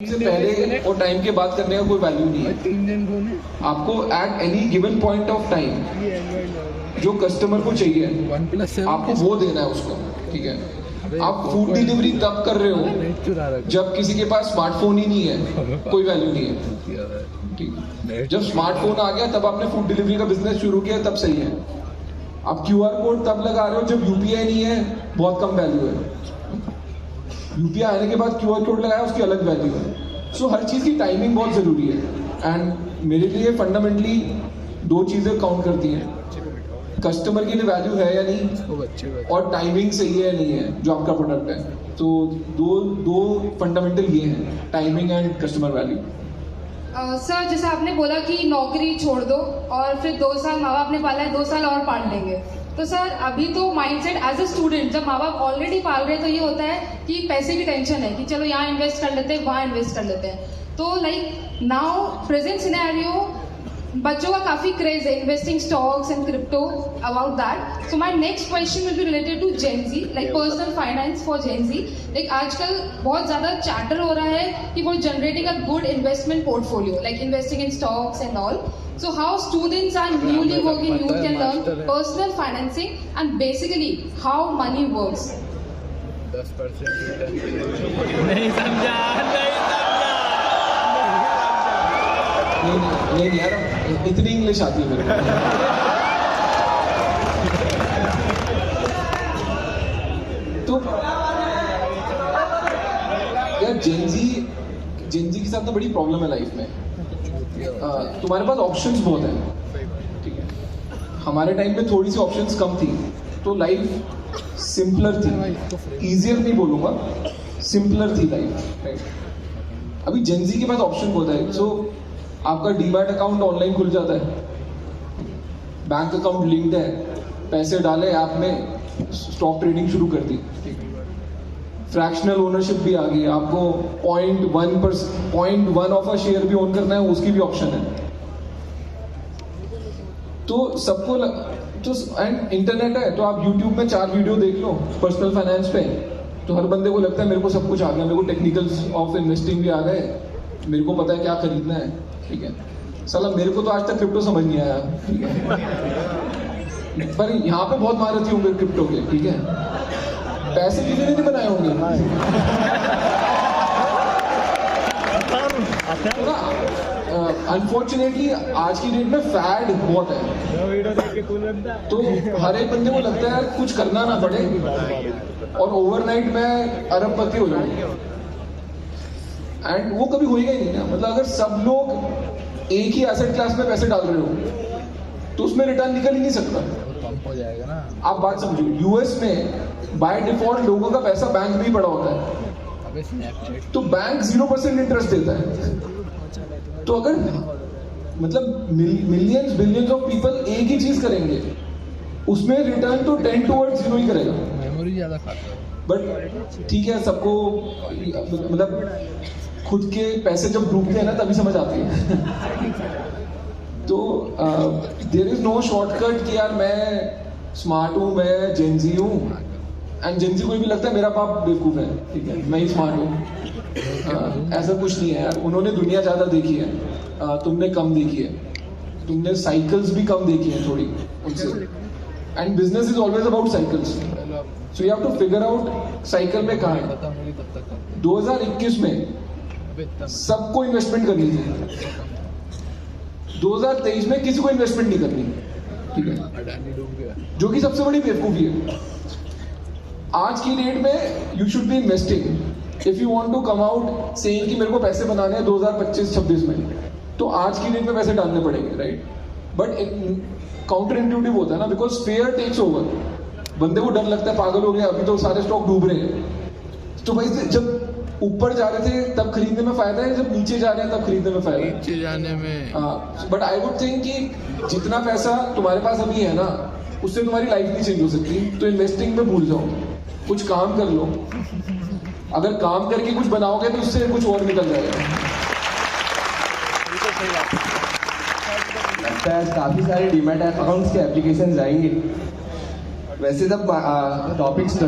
से पहले और टाइम के बाद करने का कोई वैल्यू नहीं है। आपको at any given point of time जो कस्टमर को चाहिए आपको वो देना है उसको। ठीक है, आप फूड डिलीवरी तब कर रहे हो जब किसी के पास स्मार्टफोन ही नहीं है, कोई वैल्यू नहीं है। ठीक है, जब स्मार्टफोन आ गया तब आपने फूड डिलीवरी का बिजनेस शुरू किया, तब सही है। आप QR कोड तब लगा रहे हो जब UPI नहीं है, बहुत कम वैल्यू है। UPI आने के बाद QR कोड लगाया, उसकी अलग वैल्यू है। सो हर चीज़ की टाइमिंग बहुत ज़रूरी है। एंड मेरे लिए फंडामेंटली दो चीज़ें काउंट करती हैं, कस्टमर के लिए वैल्यू है या नहीं, और टाइमिंग सही है या नहीं है जो आपका प्रोडक्ट है। तो दो फंडामेंटल ये हैं, timing and customer value. Sir जैसे आपने बोला कि नौकरी छोड़ दो और फिर 2 साल माँ बाप ने पाला है, 2 साल और पाल लेंगे। तो सर अभी तो माइंडसेट एज अ स्टूडेंट, जब माँ बाप ऑलरेडी पाल रहे हैं तो ये होता है कि पैसे की टेंशन है कि चलो यहाँ इन्वेस्ट कर लेते हैं, वहाँ इन्वेस्ट कर लेते हैं। तो लाइक नाउ प्रेजेंट सिनेरियो, बच्चों का काफी क्रेज है investing stocks and crypto, about that. So my next question will be related to Gen Z, like personal finance for Gen Z. Like आजकल बहुत ज्यादा चैटर हो रहा है कि वो generating a good investment portfolio, like investing in stocks and all. So how students are newly working youth can learn personal financing and basically how money works. 10% नहीं समझा नहीं यार, इतनी इंग्लिश आती है मेरे को। तो यार जेन जी के साथ तो बड़ी प्रॉब्लम है लाइफ में। तुम्हारे पास ऑप्शंस बहुत हैं, ठीक है। हमारे टाइम में थोड़ी सी ऑप्शंस कम थी, तो लाइफ सिंपलर थी। इजियर नहीं बोलूंगा, सिंपलर थी लाइफ, राइट। अभी जेनजी के पास ऑप्शन बहुत है। सो आपका डीमैट अकाउंट ऑनलाइन खुल जाता है, बैंक अकाउंट लिंक्ड है, पैसे डाले ऐप में, स्टॉक ट्रेडिंग शुरू कर दी। फ्रैक्शनल ओनरशिप भी आ गई, आपको 0.1 ऑफ अ शेयर भी ओन करना है, उसकी भी ऑप्शन है। तो सबको तो एंड इंटरनेट है, तो आप YouTube में 4 वीडियो देख लो पर्सनल फाइनेंस पे, तो हर बंदे को लगता है मेरे को सब कुछ आ गया, मेरे को टेक्निकल्स ऑफ इन्वेस्टिंग भी आ गए, मेरे को पता है क्या खरीदना है। ठीक है, साला मेरे को तो आज तक क्रिप्टो समझ नहीं आया, ठीक है। पर यहाँ पे बहुत महारथी होंगे क्रिप्टो के, ठीक है। पैसे किसी ने नहीं बनाए होंगे। अनफॉर्चुनेटली आज की डेट में फैड बहुत है, तो हर एक बंदे को लगता है कुछ करना ना पड़े और ओवरनाइट में अरबपति हो जाऊं। एंड वो कभी होएगा ही नहीं ना। मतलब अगर सब लोग एक ही एसेट क्लास में पैसे डाल रहे हो तो उसमें रिटर्न निकल ही नहीं सकता, हो जाएगा ना। आप बात समझो, US में बाय डिफॉल्ट लोगों का पैसा बैंक में ही पड़ा होता है, तो बैंक 0% इंटरेस्ट देता है। तो अगर मतलब मिलियंस बिलियंस ऑफ पीपल एक ही चीज करेंगे, उसमें रिटर्न तो 10 towards 0 ही करेगा। मेमोरी ज्यादा खाता है, बट ठीक है, सबको मतलब खुद के पैसे जब डूबते हैं ना तभी समझ आती है। तो देयर इज नो शॉर्टकट कि यार मैं स्मार्ट हूँ, मैं जेनजी हूँ। एंड जेनजी को भी लगता है मेरा बाप बेवकूफ है, ठीक है, मैं ही स्मार्ट हूँ। ऐसा कुछ नहीं है यार, उन्होंने दुनिया ज्यादा देखी है, तुमने कम देखी है, तुमने साइकिल्स भी कम देखी है थोड़ी उनसे। And business is always about cycles, so you have to figure out cycle में कहाँ है। 2021 में सबको इन्वेस्टमेंट करनी थी, 2023 में किसी को इन्वेस्टमेंट नहीं करनी, ठीक है, जो कि सबसे बड़ी बेवकूफी है। आज की डेट में you should be investing if you want to come out saying कि मेरे को पैसे बनाने हैं 2025-26 में, तो आज की डेट में पैसे डालने पड़ेंगे, राइट। बट काउंटर इंट्यूटिव होता है ना, बिकॉज फेयर टेक्स ओवर। बंदे को डर लगता है, पागल हो गया, अभी तो सारे स्टॉक डूब रहे हैं। तो भाई जब ऊपर जा रहे थे तब खरीदने में फायदा है, जब नीचे जा रहे हैं तब खरीदने में फायदा है। नीचे जाने में बट आई वुड थिंक कि जितना पैसा तुम्हारे पास अभी है ना, उससे तुम्हारी लाइफ नहीं चेंज हो सकती। तो इन्वेस्टिंग में भूल जाओ, कुछ काम कर लो। अगर काम करके कुछ बनाओगे तो उससे कुछ और निकल जाएगा। लगता है काफी सारे डीमैट अकाउंट्स के एप्लीकेशन आएंगे। वैसे सब टॉपिक्स